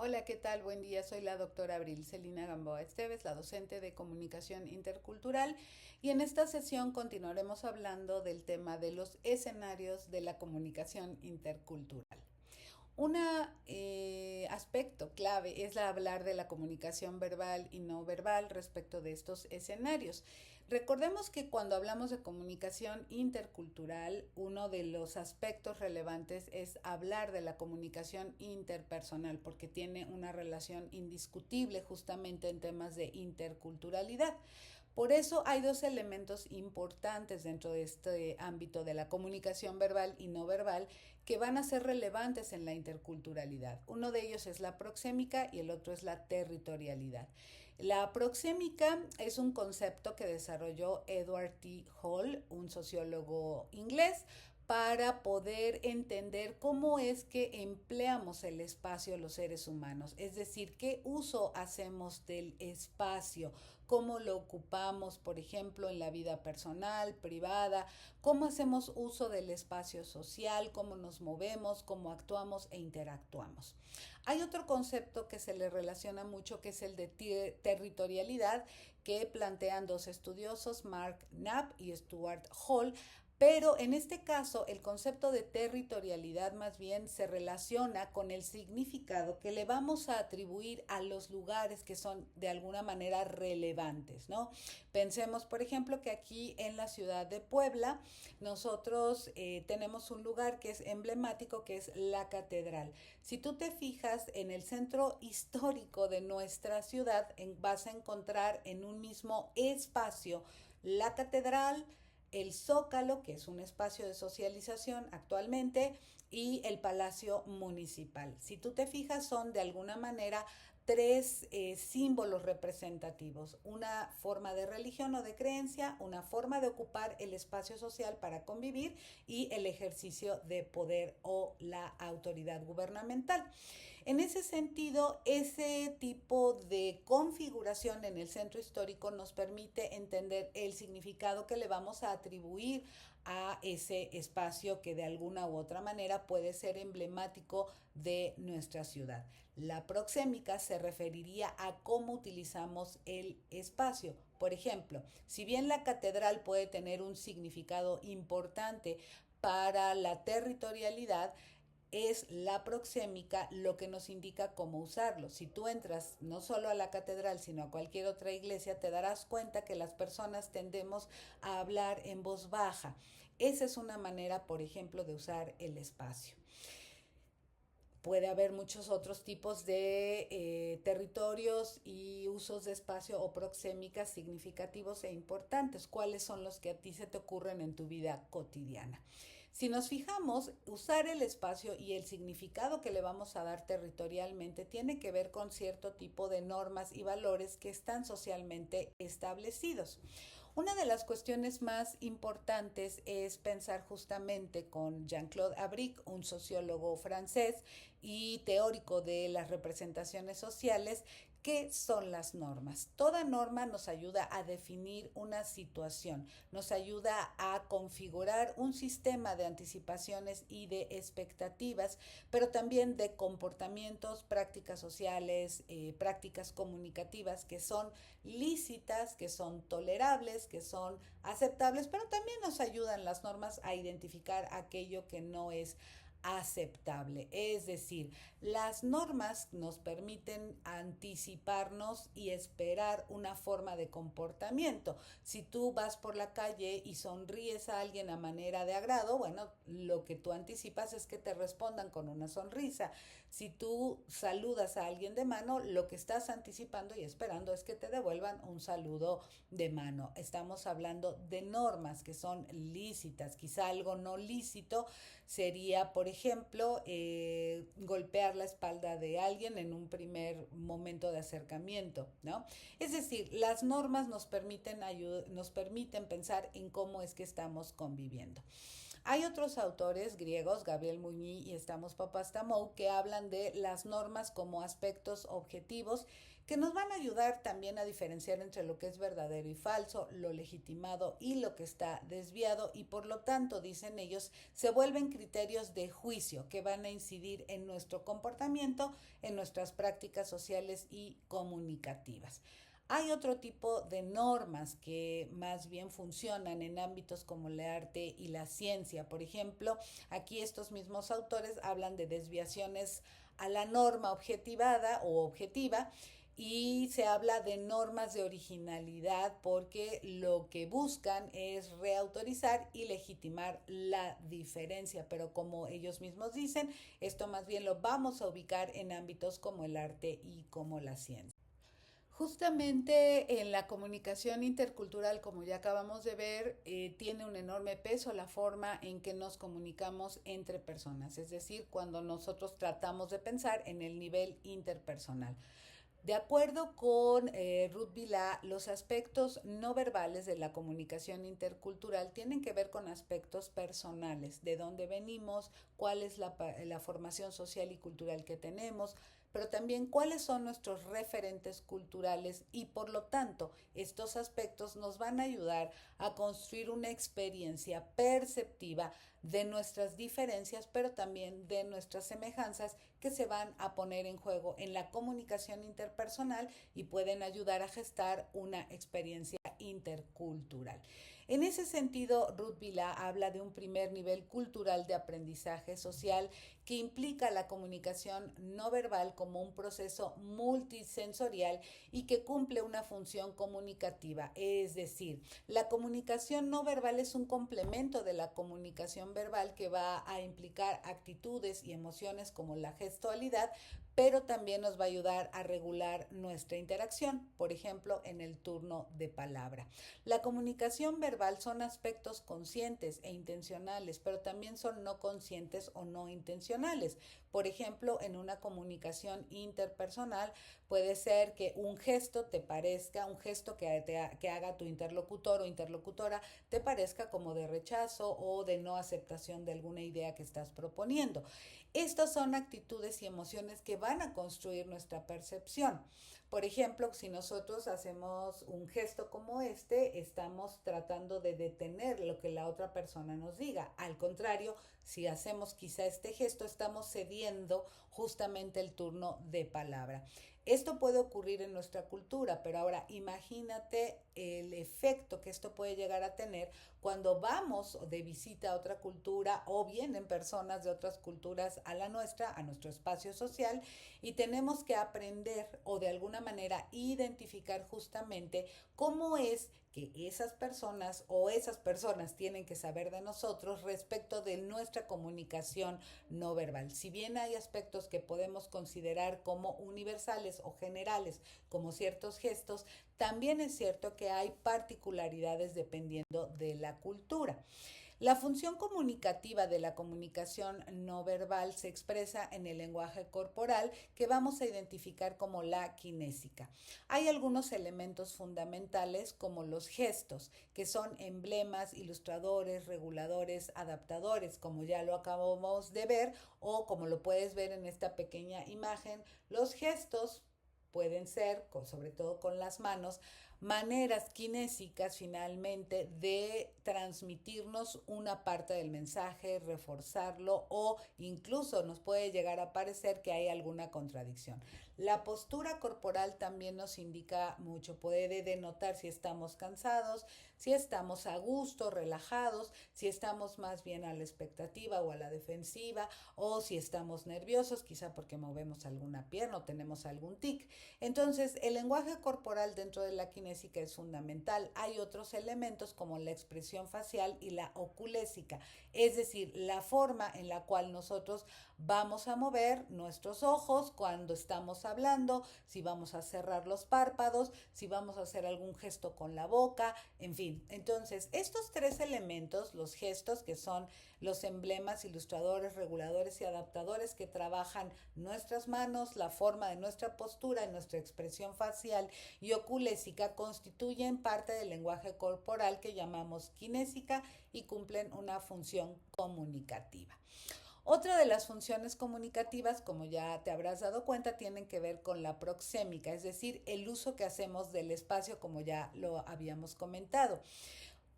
Hola, ¿qué tal? Buen día. Soy la doctora Abril Celina Gamboa Esteves, la docente de comunicación intercultural, y en esta sesión continuaremos hablando del tema de los escenarios de la comunicación intercultural. Un aspecto clave es hablar de la comunicación verbal y no verbal respecto de estos escenarios. Recordemos que cuando hablamos de comunicación intercultural, uno de los aspectos relevantes es hablar de la comunicación interpersonal, porque tiene una relación indiscutible justamente en temas de interculturalidad. Por eso hay dos elementos importantes dentro de este ámbito de la comunicación verbal y no verbal que van a ser relevantes en la interculturalidad. Uno de ellos es la proxémica y el otro es la territorialidad. La proxémica es un concepto que desarrolló Edward T. Hall, un sociólogo inglés, para poder entender cómo es que empleamos el espacio los seres humanos, es decir, qué uso hacemos del espacio, cómo lo ocupamos, por ejemplo, en la vida personal, privada, cómo hacemos uso del espacio social, cómo nos movemos, cómo actuamos e interactuamos. Hay otro concepto que se le relaciona mucho, que es el de territorialidad, que plantean dos estudiosos, Mark Knapp y Stuart Hall. Pero en este caso, el concepto de territorialidad más bien se relaciona con el significado que le vamos a atribuir a los lugares que son de alguna manera relevantes, ¿no? Pensemos, por ejemplo, que aquí en la ciudad de Puebla nosotros tenemos un lugar que es emblemático, que es la catedral. Si tú te fijas en el centro histórico de nuestra ciudad, vas a encontrar en un mismo espacio la catedral, el Zócalo, que es un espacio de socialización actualmente, y el Palacio Municipal. Si tú te fijas, son de alguna manera tres símbolos representativos: una forma de religión o de creencia, una forma de ocupar el espacio social para convivir y el ejercicio de poder o la autoridad gubernamental. En ese sentido, ese tipo de configuración en el centro histórico nos permite entender el significado que le vamos a atribuir a ese espacio que de alguna u otra manera puede ser emblemático de nuestra ciudad. La proxémica se referiría a cómo utilizamos el espacio. Por ejemplo, si bien la catedral puede tener un significado importante para la territorialidad, es la proxémica lo que nos indica cómo usarlo. Si tú entras no solo a la catedral, sino a cualquier otra iglesia, te darás cuenta que las personas tendemos a hablar en voz baja. Esa es una manera, por ejemplo, de usar el espacio. Puede haber muchos otros tipos de territorios y usos de espacio o proxémicas significativos e importantes. ¿Cuáles son los que a ti se te ocurren en tu vida cotidiana? Si nos fijamos, usar el espacio y el significado que le vamos a dar territorialmente tiene que ver con cierto tipo de normas y valores que están socialmente establecidos. Una de las cuestiones más importantes es pensar justamente con Jean-Claude Abric, un sociólogo francés y teórico de las representaciones sociales, ¿qué son las normas? Toda norma nos ayuda a definir una situación, nos ayuda a configurar un sistema de anticipaciones y de expectativas, pero también de comportamientos, prácticas sociales, prácticas comunicativas que son lícitas, que son tolerables, que son aceptables, pero también nos ayudan las normas a identificar aquello que no es aceptable. Es decir, las normas nos permiten anticiparnos y esperar una forma de comportamiento. Si tú vas por la calle y sonríes a alguien a manera de agrado, bueno, lo que tú anticipas es que te respondan con una sonrisa. Si tú saludas a alguien de mano, lo que estás anticipando y esperando es que te devuelvan un saludo de mano. Estamos hablando de normas que son lícitas. Quizá algo no lícito sería, por ejemplo, golpear la espalda de alguien en un primer momento de acercamiento, ¿no? Es decir, las normas nos permiten pensar en cómo es que estamos conviviendo. Hay otros autores griegos, Gabriel Muñi y Estamos Papastamou, que hablan de las normas como aspectos objetivos que nos van a ayudar también a diferenciar entre lo que es verdadero y falso, lo legitimado y lo que está desviado y por lo tanto, dicen ellos, se vuelven criterios de juicio que van a incidir en nuestro comportamiento, en nuestras prácticas sociales y comunicativas. Hay otro tipo de normas que más bien funcionan en ámbitos como el arte y la ciencia. Por ejemplo, aquí estos mismos autores hablan de desviaciones a la norma objetivada o objetiva y se habla de normas de originalidad porque lo que buscan es reautorizar y legitimar la diferencia, pero como ellos mismos dicen, esto más bien lo vamos a ubicar en ámbitos como el arte y como la ciencia. Justamente en la comunicación intercultural, como ya acabamos de ver, tiene un enorme peso la forma en que nos comunicamos entre personas, es decir, cuando nosotros tratamos de pensar en el nivel interpersonal. De acuerdo con Ruth Vilá, los aspectos no verbales de la comunicación intercultural tienen que ver con aspectos personales, de dónde venimos, cuál es la formación social y cultural que tenemos, pero también cuáles son nuestros referentes culturales y por lo tanto estos aspectos nos van a ayudar a construir una experiencia perceptiva de nuestras diferencias, pero también de nuestras semejanzas que se van a poner en juego en la comunicación interpersonal y pueden ayudar a gestar una experiencia intercultural. En ese sentido, Ruth Vilá habla de un primer nivel cultural de aprendizaje social que implica la comunicación no verbal como un proceso multisensorial y que cumple una función comunicativa. Es decir, la comunicación no verbal es un complemento de la comunicación verbal que va a implicar actitudes y emociones como la gestualidad, pero también nos va a ayudar a regular nuestra interacción, por ejemplo, en el turno de palabra. La comunicación verbal son aspectos conscientes e intencionales, pero también son no conscientes o no intencionales. Por ejemplo, en una comunicación interpersonal puede ser que un gesto te parezca, un gesto que haga tu interlocutor o interlocutora te parezca como de rechazo o de no aceptación de alguna idea que estás proponiendo. Estas son actitudes y emociones que van a construir nuestra percepción. Por ejemplo, si nosotros hacemos un gesto como este, estamos tratando de detener lo que la otra persona nos diga. Al contrario, si hacemos quizá este gesto, estamos cediendo justamente el turno de palabra. Esto puede ocurrir en nuestra cultura, pero ahora imagínate el efecto que esto puede llegar a tener cuando vamos de visita a otra cultura o vienen personas de otras culturas a la nuestra, a nuestro espacio social y tenemos que aprender o de alguna manera identificar justamente cómo es que esas personas o esas personas tienen que saber de nosotros respecto de nuestra comunicación no verbal. Si bien hay aspectos que podemos considerar como universales o generales, como ciertos gestos, también es cierto que hay particularidades dependiendo de la cultura. La función comunicativa de la comunicación no verbal se expresa en el lenguaje corporal que vamos a identificar como la kinésica. Hay algunos elementos fundamentales como los gestos, que son emblemas, ilustradores, reguladores, adaptadores, como ya lo acabamos de ver o como lo puedes ver en esta pequeña imagen. Los gestos pueden ser, sobre todo con las manos, maneras kinésicas finalmente de transmitirnos una parte del mensaje, reforzarlo o incluso nos puede llegar a parecer que hay alguna contradicción. La postura corporal también nos indica mucho, puede denotar si estamos cansados, si estamos a gusto, relajados, si estamos más bien a la expectativa o a la defensiva o si estamos nerviosos, quizá porque movemos alguna pierna o tenemos algún tic. Entonces, el lenguaje corporal dentro de la kinésica es fundamental. Hay otros elementos como la expresión facial y la oculésica, es decir, la forma en la cual nosotros vamos a mover nuestros ojos cuando estamos hablando, si vamos a cerrar los párpados, si vamos a hacer algún gesto con la boca, en fin. Entonces, estos tres elementos, los gestos que son los emblemas, ilustradores, reguladores y adaptadores que trabajan nuestras manos, la forma de nuestra postura y nuestra expresión facial y oculésica constituyen parte del lenguaje corporal que llamamos kinésica y cumplen una función comunicativa. Otra de las funciones comunicativas, como ya te habrás dado cuenta, tienen que ver con la proxémica, es decir, el uso que hacemos del espacio, como ya lo habíamos comentado.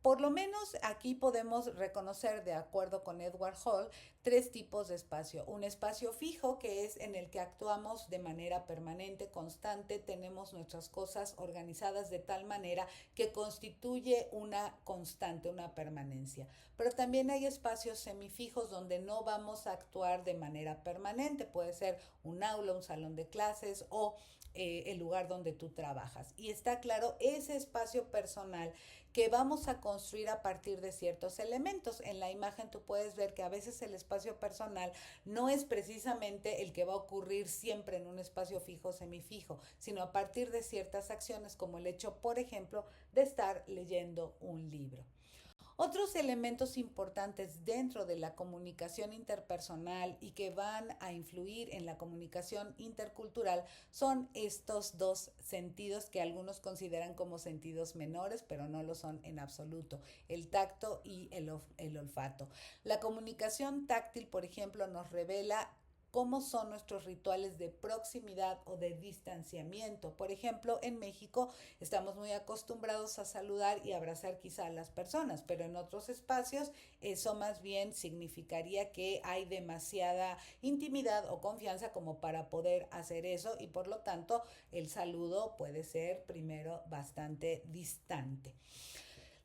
Por lo menos aquí podemos reconocer, de acuerdo con Edward Hall, tres tipos de espacio. Un espacio fijo, que es en el que actuamos de manera permanente, constante, tenemos nuestras cosas organizadas de tal manera que constituye una constante, una permanencia. Pero también hay espacios semifijos donde no vamos a actuar de manera permanente. Puede ser un aula, un salón de clases o el lugar donde tú trabajas. Y está claro ese espacio personal que vamos a construir a partir de ciertos elementos. En la imagen tú puedes ver que a veces el espacio personal no es precisamente el que va a ocurrir siempre en un espacio fijo o semifijo, sino a partir de ciertas acciones, como el hecho, por ejemplo, de estar leyendo un libro. Otros elementos importantes dentro de la comunicación interpersonal y que van a influir en la comunicación intercultural son estos dos sentidos que algunos consideran como sentidos menores, pero no lo son en absoluto: el tacto y el olfato. La comunicación táctil, por ejemplo, nos revela cómo son nuestros rituales de proximidad o de distanciamiento. Por ejemplo, en México estamos muy acostumbrados a saludar y abrazar quizá a las personas, pero en otros espacios eso más bien significaría que hay demasiada intimidad o confianza como para poder hacer eso, y por lo tanto el saludo puede ser primero bastante distante.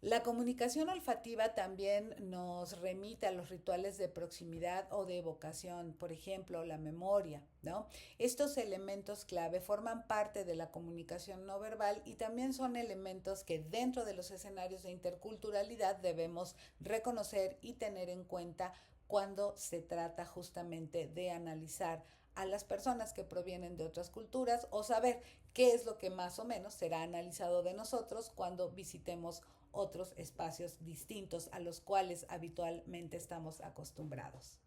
La comunicación olfativa también nos remite a los rituales de proximidad o de evocación, por ejemplo, la memoria, ¿no? Estos elementos clave forman parte de la comunicación no verbal y también son elementos que dentro de los escenarios de interculturalidad debemos reconocer y tener en cuenta cuando se trata justamente de analizar a las personas que provienen de otras culturas, o saber qué es lo que más o menos será analizado de nosotros cuando visitemos otros espacios distintos a los cuales habitualmente estamos acostumbrados.